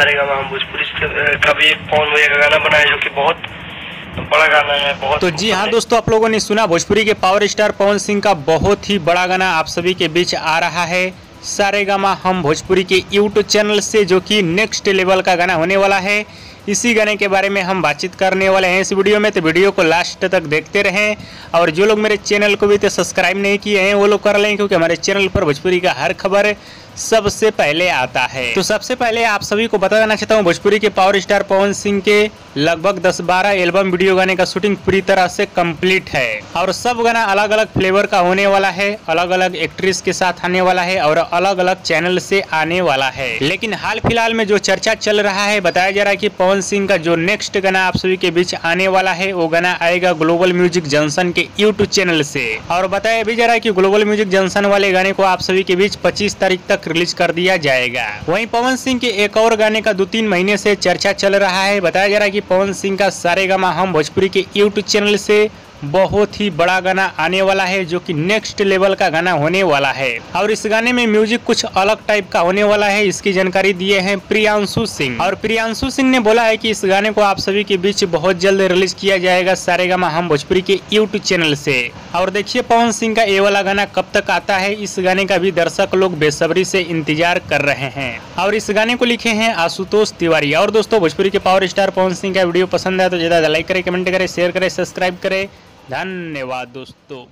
सारेगामा हम भोजपुरी का भी एक पवन भैया का गाना बनाया जो कि बहुत बड़ा गाना है। बहुत तो जी हाँ दोस्तों, आप लोगों ने सुना भोजपुरी के पावर स्टार पवन सिंह का बहुत ही बड़ा गाना आप सभी के बीच आ रहा है सारेगामा हम भोजपुरी के यूट्यूब चैनल से, जो कि नेक्स्ट लेवल का गाना होने वाला है। इसी गाने के बारे में हम बातचीत करने वाले हैं इस वीडियो में, तो वीडियो को लास्ट तक देखते रहें। और जो लोग मेरे चैनल को भी तो सब्सक्राइब नहीं किए हैं वो लोग कर लें, क्योंकि हमारे चैनल पर भोजपुरी का हर खबर सबसे पहले आता है। तो सबसे पहले आप सभी को बता देना चाहता हूँ, भोजपुरी के पावर स्टार पवन सिंह के लगभग 10-12 एल्बम वीडियो गाने का शूटिंग पूरी तरह से कंप्लीट है और सब गाना अलग अलग फ्लेवर का होने वाला है, अलग अलग एक्ट्रेस के साथ आने वाला है और अलग अलग चैनल से आने वाला है। लेकिन हाल फिलहाल में जो चर्चा चल रहा है, बताया जा रहा है कि पवन सिंह का जो नेक्स्ट गाना आप सभी के बीच आने वाला है वो गाना आएगा ग्लोबल म्यूजिक जंक्शन के यूट्यूब चैनल से। और बताया भी जा रहा है कि ग्लोबल म्यूजिक जंक्शन वाले गाने को आप सभी के बीच 25 तारीख तक रिलीज कर दिया जाएगा। वहीं पवन सिंह के एक और गाने का 2-3 महीने से चर्चा चल रहा है। बताया जा रहा है कि पवन सिंह का सारेगामा हम भोजपुरी के यूट्यूब चैनल से बहुत ही बड़ा गाना आने वाला है, जो कि नेक्स्ट लेवल का गाना होने वाला है। और इस गाने में म्यूजिक कुछ अलग टाइप का होने वाला है, इसकी जानकारी दिए हैं प्रियांशु सिंह। और प्रियांशु सिंह ने बोला है कि इस गाने को आप सभी के बीच बहुत जल्द रिलीज किया जाएगा सारेगामा हम भोजपुरी के यूट्यूब चैनल से। और देखिए पवन सिंह का ये वाला गाना कब तक आता है, इस गाने का भी दर्शक लोग बेसब्री से इंतजार कर रहे हैं। और इस गाने को लिखे हैं आशुतोष तिवारी। और दोस्तों, भोजपुरी के पावर स्टार पवन सिंह का वीडियो पसंद आया तो ज्यादा लाइक करें, कमेंट करें, शेयर करें, सब्सक्राइब करें। धन्यवाद दोस्तों।